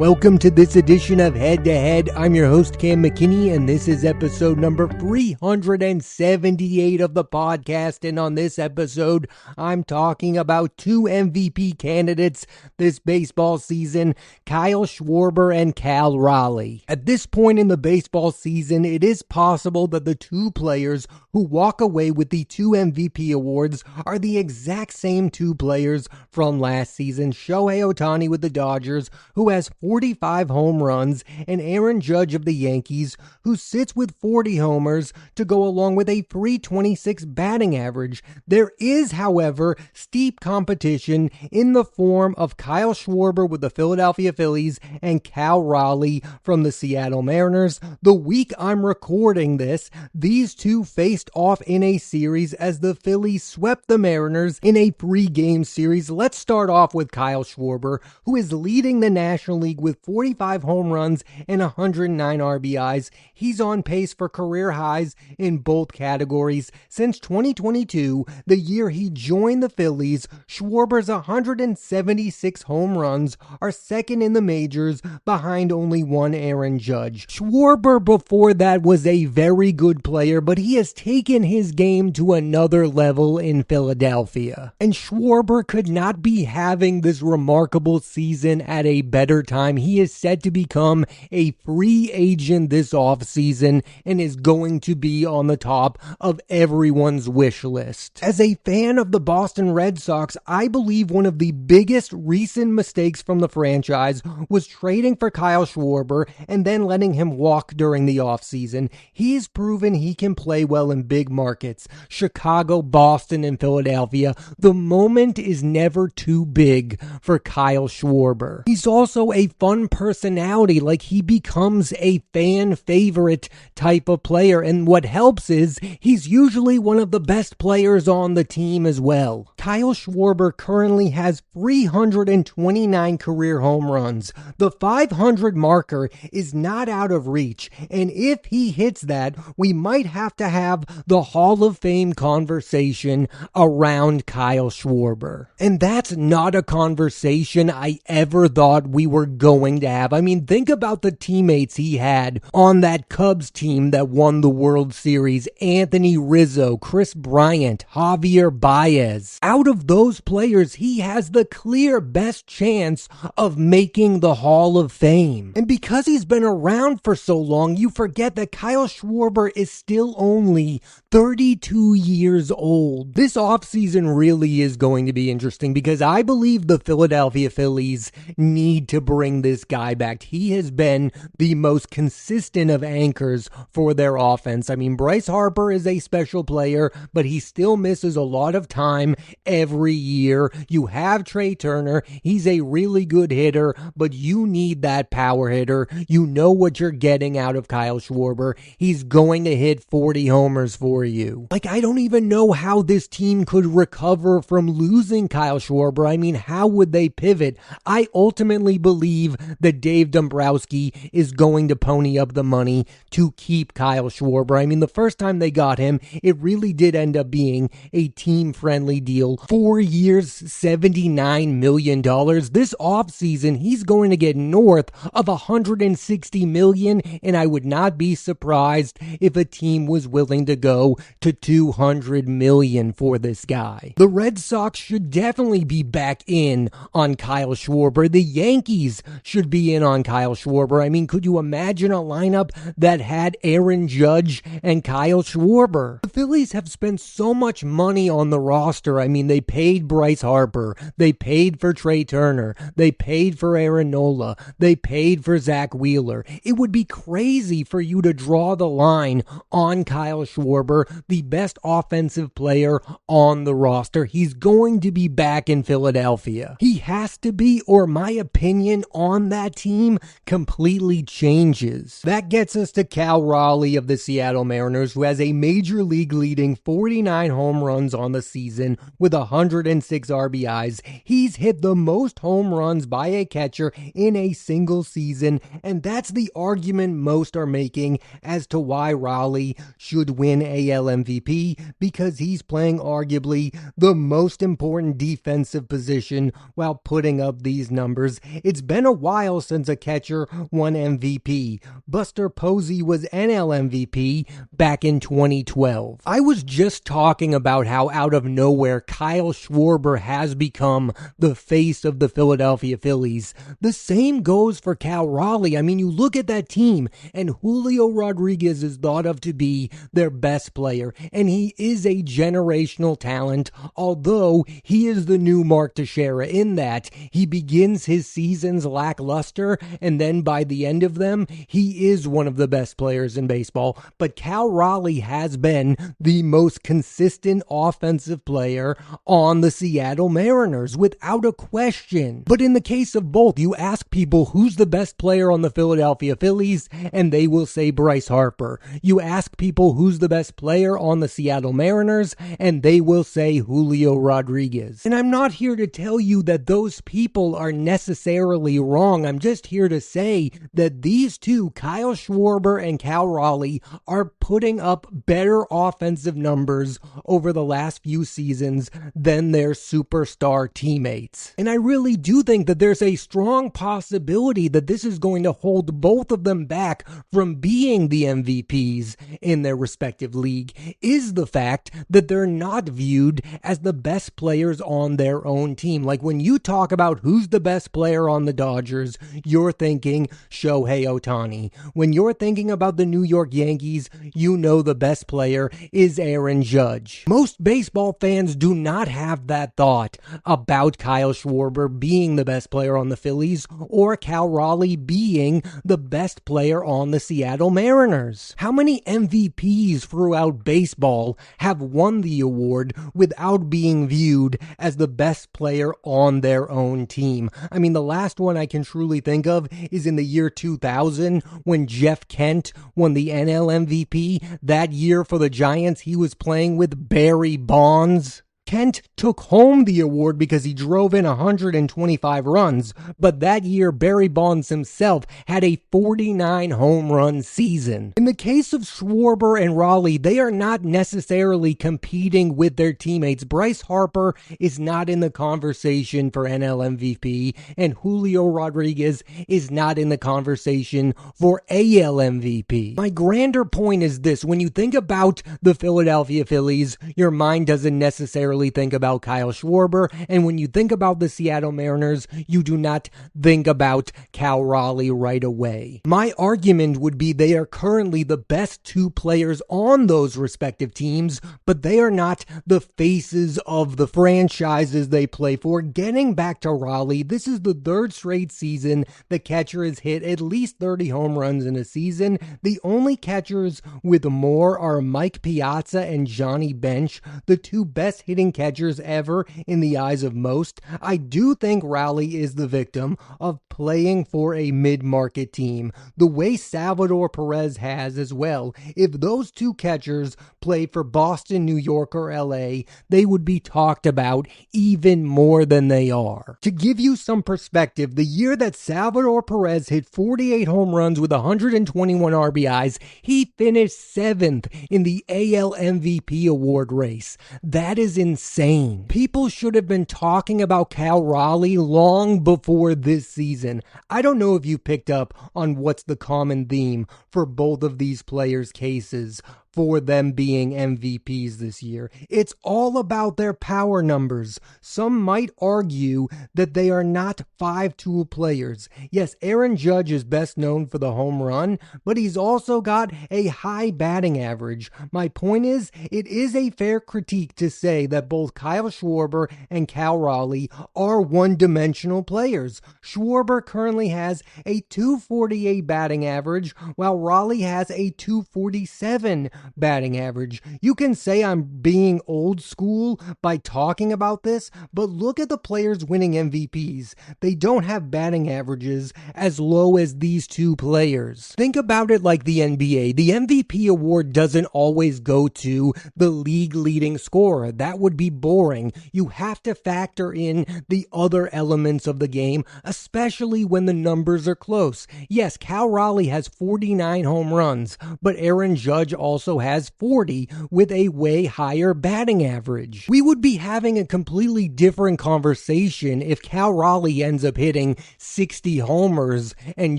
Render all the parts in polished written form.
Welcome to this edition of Head to Head. I'm your host, Cam McKinney, and this is episode number 378 of the podcast. And on this episode, I'm talking about two MVP candidates this baseball season, Kyle Schwarber and Cal Raleigh. At this point in the baseball season, it is possible that the two players who walk away with the two MVP awards are the exact same two players from last season. Shohei Ohtani with the Dodgers, who has 45 home runs, and Aaron Judge of the Yankees, who sits with 40 homers to go along with a .326 batting average. There is, however, steep competition in the form of Kyle Schwarber with the Philadelphia Phillies and Cal Raleigh from the Seattle Mariners. The week I'm recording this, these two faced off in a series as the Phillies swept the Mariners in a 3-game series. Let's start off with Kyle Schwarber, who is leading the National League with 45 home runs and 109 RBIs. He's on pace for career highs in both categories. Since 2022, the year he joined the Phillies, Schwarber's 176 home runs are second in the majors behind only one Aaron Judge. Schwarber before that was a very good player, but he has taken his game to another level in Philadelphia. And Schwarber could not be having this remarkable season at a better time. He is set to become a free agent this offseason and is going to be on the top of everyone's wish list. As a fan of the Boston Red Sox, I believe one of the biggest recent mistakes from the franchise was trading for Kyle Schwarber and then letting him walk during the offseason. He's proven he can play well in big markets, Chicago, Boston, and Philadelphia. The moment is never too big for Kyle Schwarber. He's also a fun personality, like he becomes a fan favorite type of player, and what helps is he's usually one of the best players on the team as well. Kyle Schwarber currently has 329 career home runs. The 500 marker is not out of reach, and if he hits that, we might have to have the Hall of Fame conversation around Kyle Schwarber. And that's not a conversation I ever thought we were going to have. I mean, think about the teammates he had on that Cubs team that won the World Series. Anthony Rizzo, Chris Bryant, Javier Baez. Out of those players, he has the clear best chance of making the Hall of Fame. And because he's been around for so long, you forget that Kyle Schwarber is still only 32 years old. This offseason really is going to be interesting because I believe the Philadelphia Phillies need to bring this guy back. He has been the most consistent of anchors for their offense. I mean, Bryce Harper is a special player, but he still misses a lot of time every year. You have Trey Turner. He's a really good hitter, but you need that power hitter. You know what you're getting out of Kyle Schwarber. He's going to hit 40 homers for you. Like, I don't even know how this team could recover from losing Kyle Schwarber. I mean, how would they pivot? I ultimately believe that Dave Dombrowski is going to pony up the money to keep Kyle Schwarber. I mean, the first time they got him, it really did end up being a team-friendly deal. 4 years, $79 million. This offseason, he's going to get north of $160 million, and I would not be surprised if a team was willing to go to $200 million for this guy. The Red Sox should definitely be back in on Kyle Schwarber. The Yankees should be in on Kyle Schwarber. I mean, could you imagine a lineup that had Aaron Judge and Kyle Schwarber? The Phillies have spent so much money on the roster. I mean, they paid Bryce Harper. They paid for Trey Turner. They paid for Aaron Nola. They paid for Zach Wheeler. It would be crazy for you to draw the line on Kyle Schwarber, the best offensive player on the roster. He's going to be back in Philadelphia. He has to be, or my opinion on that team completely changes. That gets us to Cal Raleigh of the Seattle Mariners, who has a major league leading 49 home runs on the season with 106 RBIs. He's hit the most home runs by a catcher in a single season, and that's the argument most are making as to why Raleigh should win AL MVP, because he's playing arguably the most important defensive position while putting up these numbers. It's been a a while since a catcher won MVP. Buster Posey was NL MVP back in 2012. I was just talking about how out of nowhere Kyle Schwarber has become the face of the Philadelphia Phillies. The same goes for Cal Raleigh. I mean, you look at that team, and Julio Rodriguez is thought of to be their best player, and he is a generational talent, although he is the new Mark Teixeira in that he begins his seasons lackluster, and then by the end of them, he is one of the best players in baseball. But Cal Raleigh has been the most consistent offensive player on the Seattle Mariners, without a question. But in the case of both, you ask people who's the best player on the Philadelphia Phillies, and they will say Bryce Harper. You ask people who's the best player on the Seattle Mariners, and they will say Julio Rodriguez. And I'm not here to tell you that those people are necessarily wrong. I'm just here to say that these two, Kyle Schwarber and Cal Raleigh, are putting up better offensive numbers over the last few seasons than their superstar teammates. And I really do think that there's a strong possibility that this is going to hold both of them back from being the MVPs in their respective league, is the fact that they're not viewed as the best players on their own team. Like when you talk about who's the best player on the Dodgers, you're thinking Shohei Ohtani. When you're thinking about the New York Yankees, you know the best player is Aaron Judge. Most baseball fans do not have that thought about Kyle Schwarber being the best player on the Phillies or Cal Raleigh being the best player on the Seattle Mariners. How many MVPs throughout baseball have won the award without being viewed as the best player on their own team? I mean, the last one I can truly think of is in the year 2000 when Jeff Kent won the NL MVP. That year for the Giants, he was playing with Barry Bonds. Kent took home the award because he drove in 125 runs, but that year Barry Bonds himself had a 49 home run season. In the case of Schwarber and Raleigh, they are not necessarily competing with their teammates. Bryce Harper is not in the conversation for NL MVP, and Julio Rodriguez is not in the conversation for AL MVP. My grander point is this: when you think about the Philadelphia Phillies, your mind doesn't necessarily think about Kyle Schwarber, and when you think about the Seattle Mariners, you do not think about Cal Raleigh right away. My argument would be they are currently the best two players on those respective teams, but they are not the faces of the franchises they play for. Getting back to Raleigh, this is the third straight season the catcher has hit at least 30 home runs in a season. The only catchers with more are Mike Piazza and Johnny Bench, the two best hitting catchers ever in the eyes of most. I do think Raleigh is the victim of playing for a mid-market team, the way Salvador Perez has as well. If those two catchers played for Boston, New York, or LA, they would be talked about even more than they are. To give you some perspective, the year that Salvador Perez hit 48 home runs with 121 RBIs, he finished 7th in the AL MVP award race. That is insane. People should have been talking about Cal Raleigh long before this season. I don't know if you picked up on what's the common theme for both of these players' cases for them being MVPs this year. It's all about their power numbers. Some might argue that they are not five-tool players. Yes, Aaron Judge is best known for the home run, but he's also got a high batting average. My point is, it is a fair critique to say that both Kyle Schwarber and Cal Raleigh are one-dimensional players. Schwarber currently has a .248 batting average, while Raleigh has a .247 batting average. You can say I'm being old school by talking about this, but look at the players winning MVPs. They don't have batting averages as low as these two players. Think about it like the NBA. The MVP award doesn't always go to the league leading scorer. That would be boring. You have to factor in the other elements of the game, especially when the numbers are close. Yes, Cal Raleigh has 49 home runs, but Aaron Judge also also has 40 with a way higher batting average. We would be having a completely different conversation if Cal Raleigh ends up hitting 60 homers and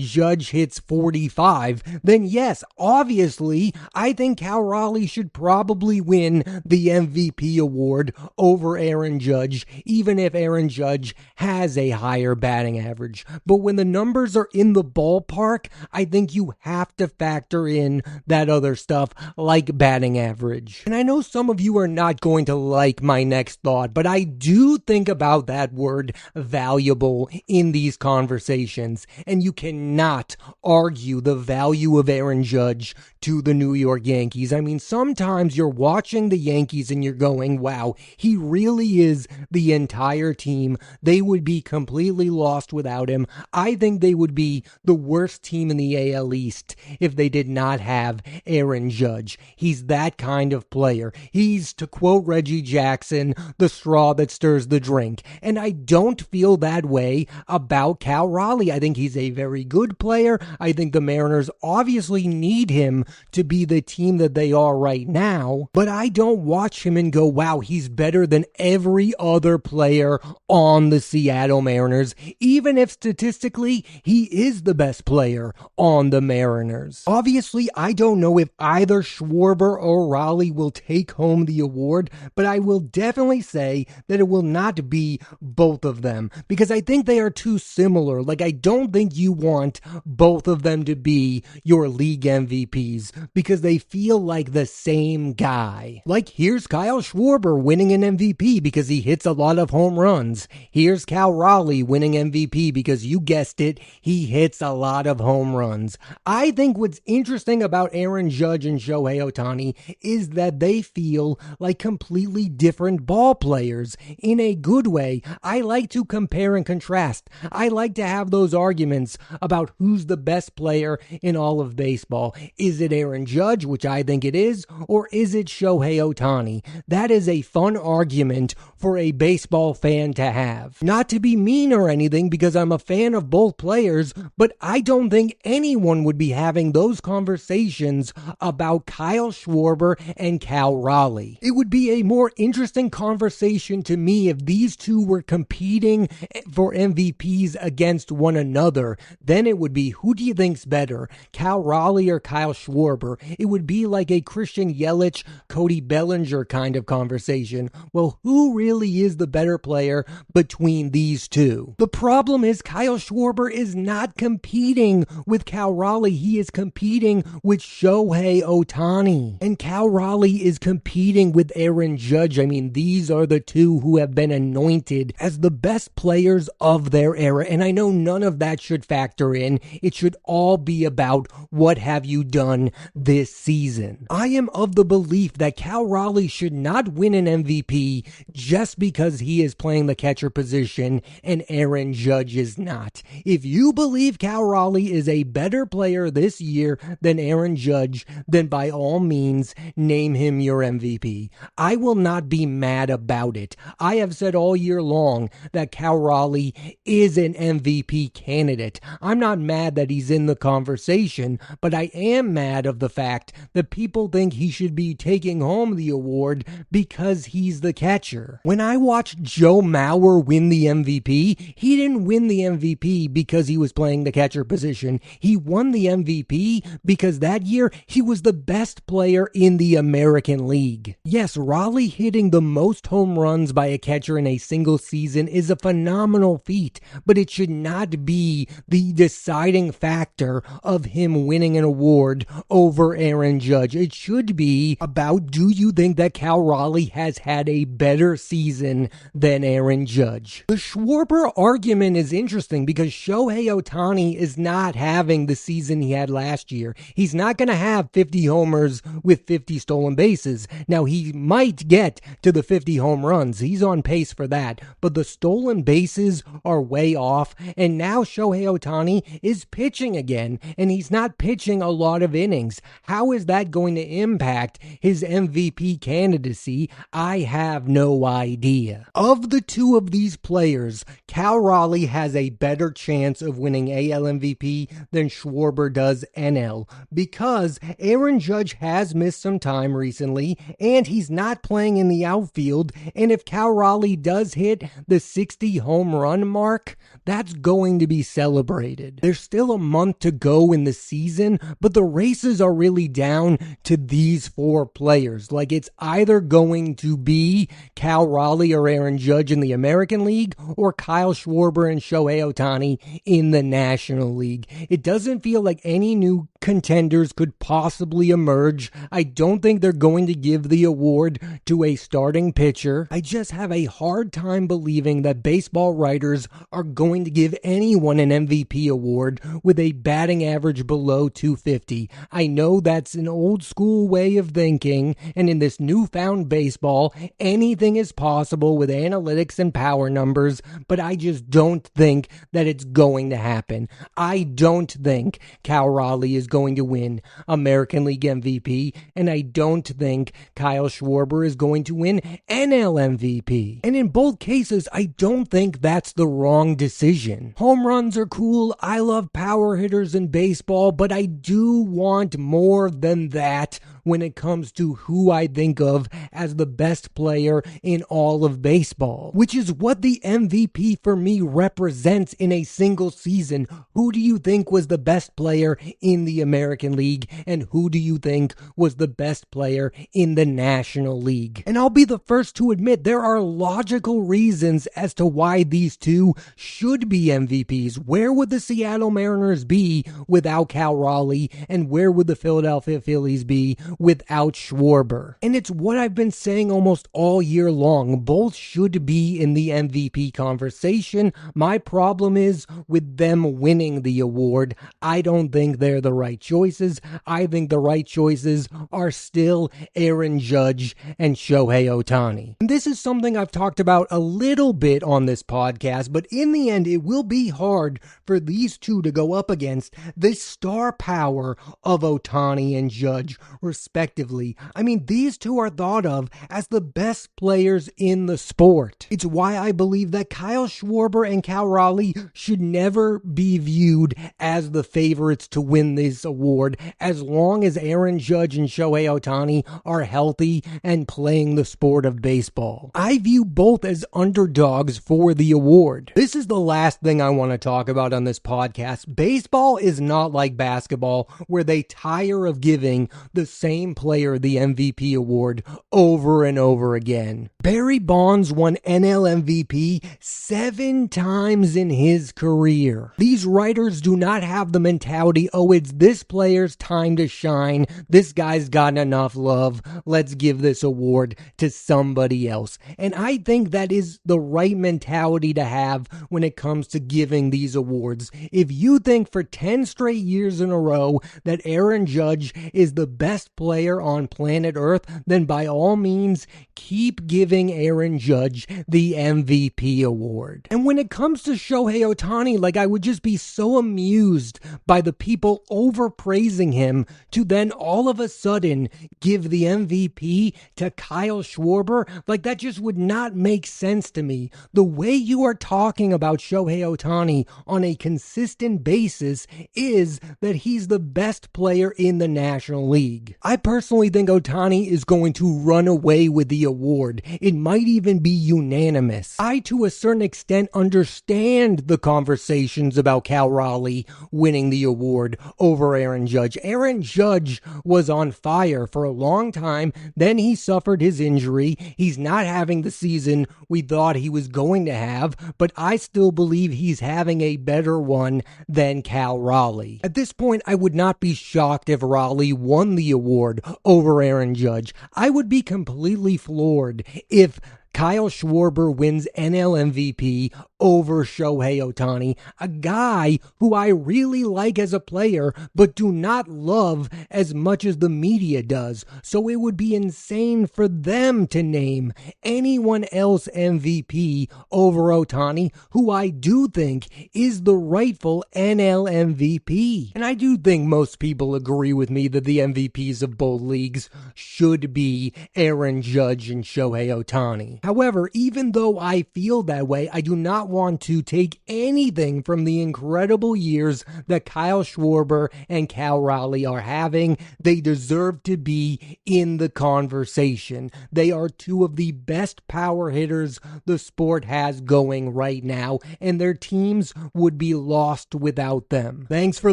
Judge hits 45. Then yes, obviously, I think Cal Raleigh should probably win the MVP award over Aaron Judge, even if Aaron Judge has a higher batting average. But when the numbers are in the ballpark, I think you have to factor in that other stuff like batting average. And I know some of you are not going to like my next thought, but I do think about that word valuable in these conversations, and you cannot argue the value of Aaron Judge to the New York Yankees. I mean, sometimes you're watching the Yankees and you're going, wow, he really is the entire team. They would be completely lost without him. I think they would be the worst team in the AL East if they did not have Aaron Judge. He's that kind of player. He's, to quote Reggie Jackson, the straw that stirs the drink. And I don't feel that way about Cal Raleigh. I think he's a very good player. I think the Mariners obviously need him to be the team that they are right now. But I don't watch him and go, wow, he's better than every other player on the Seattle Mariners, even if statistically he is the best player on the Mariners. Obviously, I don't know if either Schwarber or Raleigh will take home the award, but I will definitely say that it will not be both of them, because I think they are too similar. Like, I don't think you want both of them to be your league MVPs, because they feel like the same guy. Like, here's Kyle Schwarber winning an MVP because he hits a lot of home runs. Here's Cal Raleigh winning MVP because, you guessed it, he hits a lot of home runs. I think what's interesting about Aaron Judge and Shohei Ohtani is that they feel like completely different ball players in a good way. I like to compare and contrast. I like to have those arguments about who's the best player in all of baseball. Is it Aaron Judge, which I think it is, or is it Shohei Ohtani? That is a fun argument for a baseball fan to have. Not to be mean or anything, because I'm a fan of both players, but I don't think anyone would be having those conversations about Kyle Schwarber and Cal Raleigh. It would be a more interesting conversation to me if these two were competing for MVPs against one another. Then it would be, who do you think's better, Cal Raleigh or Kyle Schwarber? It would be like a Christian Yelich, Cody Bellinger kind of conversation. Well, who really is the better player between these two? The problem is Kyle Schwarber is not competing with Cal Raleigh. He is competing with Shohei Ohtani. And Cal Raleigh is competing with Aaron Judge. I mean, these are the two who have been anointed as the best players of their era. And I know none of that should factor in. It should all be about what have you done this season. I am of the belief that Cal Raleigh should not win an MVP just because he is playing the catcher position and Aaron Judge is not. If you believe Cal Raleigh is a better player this year than Aaron Judge, then by all means, name him your MVP. I will not be mad about it. I have said all year long that Cal Raleigh is an MVP candidate. I'm not mad that he's in the conversation, but I am mad of the fact that people think he should be taking home the award because he's the catcher. When I watched Joe Mauer win the MVP, he didn't win the MVP because he was playing the catcher position. He won the MVP because that year he was the best player in the American League. Yes, Raleigh hitting the most home runs by a catcher in a single season is a phenomenal feat, but it should not be the deciding factor of him winning an award over Aaron Judge. It should be about, do you think that Cal Raleigh has had a better season than Aaron Judge? The Schwarber argument is interesting because Shohei Ohtani is not having the season he had last year. He's not going to have 50 homers with 50 stolen bases. Now, he might get to the 50 home runs. He's on pace for that. But the stolen bases are way off. And now Shohei Ohtani is pitching again. And he's not pitching a lot of innings. How is that going to impact his MVP candidacy? I have no idea. Of the two of these players, Cal Raleigh has a better chance of winning AL MVP than Schwarber does NL, because Aaron Judge Judge has missed some time recently, and he's not playing in the outfield, and if Cal Raleigh does hit the 60 home run mark, that's going to be celebrated. There's still a month to go in the season, but the races are really down to these four players. Like, it's either going to be Cal Raleigh or Aaron Judge in the American League, or Kyle Schwarber and Shohei Ohtani in the National League. It doesn't feel like any new contenders could possibly emerge. I don't think they're going to give the award to a starting pitcher. I just have a hard time believing that baseball writers are going to give anyone an MVP award with a batting average below 250. I know that's an old school way of thinking, and in this newfound baseball, anything is possible with analytics and power numbers, but I just don't think that it's going to happen. I don't think Cal Raleigh is going to win American League MVP, and I don't think Kyle Schwarber is going to win NL MVP. And in both cases, I don't think that's the wrong decision. Home runs are cool. I love power hitters in baseball, but I do want more than that when it comes to who I think of as the best player in all of baseball, which is what the MVP for me represents in a single season. Who do you think was the best player in the American League, and who do you think was the best player in the National League? And I'll be the first to admit there are logical reasons as to why these two should be MVPs. Where would the Seattle Mariners be without Cal Raleigh, and where would the Philadelphia Phillies be without Schwarber? And it's what I've been saying almost all year long. Both should be in the MVP conversation. My problem is with them winning the award. I don't think they're the right choices. I think the right choices are still Aaron Judge and Shohei Ohtani. And this is something I've talked about a little bit on this podcast, but in the end, it will be hard for these two to go up against the star power of Ohtani and Judge, respectively. I mean, these two are thought of as the best players in the sport. It's why I believe that Kyle Schwarber and Cal Raleigh should never be viewed as the favorites to win this award, as long as Aaron Judge and Shohei Ohtani are healthy and playing the sport of baseball. I view both as underdogs for the award. This is the last thing I want to talk about on this podcast. Baseball is not like basketball, where they tire of giving the same player the MVP award over and over again. Barry Bonds won NL MVP 7 times in his career. These writers do not have the mentality, oh, it's this player's time to shine. This guy's gotten enough love. Let's give this award to somebody else. And I think that is the right mentality to have when it comes to giving these awards. If you think for 10 straight years in a row that Aaron Judge is the best player on planet Earth, then by all means, keep giving Aaron Judge the MVP award. And when it comes to Shohei Ohtani, like, I would just be so amused by the people overpraising him to then all of a sudden give the MVP to Kyle Schwarber. Like, that just would not make sense to me. The way you are talking about Shohei Ohtani on a consistent basis is that he's the best player in the National League. I personally think Ohtani is going to run away with the award. It might even be unanimous. I, to a certain extent, understand the conversations about Cal Raleigh winning the award over Aaron Judge. Aaron Judge was on fire for a long time. Then he suffered his injury. He's not having the season we thought he was going to have, but I still believe he's having a better one than Cal Raleigh. At this point, I would not be shocked if Raleigh won the award over Aaron Judge. I would be completely floored if Kyle Schwarber wins NL MVP over Shohei Ohtani, a guy who I really like as a player, but do not love as much as the media does. So it would be insane for them to name anyone else MVP over Ohtani, who I do think is the rightful NL MVP. And I do think most people agree with me that the MVPs of both leagues should be Aaron Judge and Shohei Ohtani. However, even though I feel that way, I do not want to take anything from the incredible years that Kyle Schwarber and Cal Raleigh are having. They deserve to be in the conversation. They are two of the best power hitters the sport has going right now, and their teams would be lost without them. Thanks for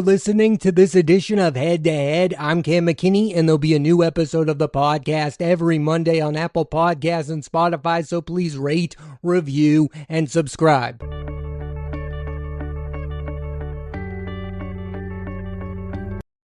listening to this edition of Head to Head. I'm Cam McKinney, and there'll be a new episode of the podcast every Monday on Apple Podcasts and Spotify, so please rate, review, and subscribe.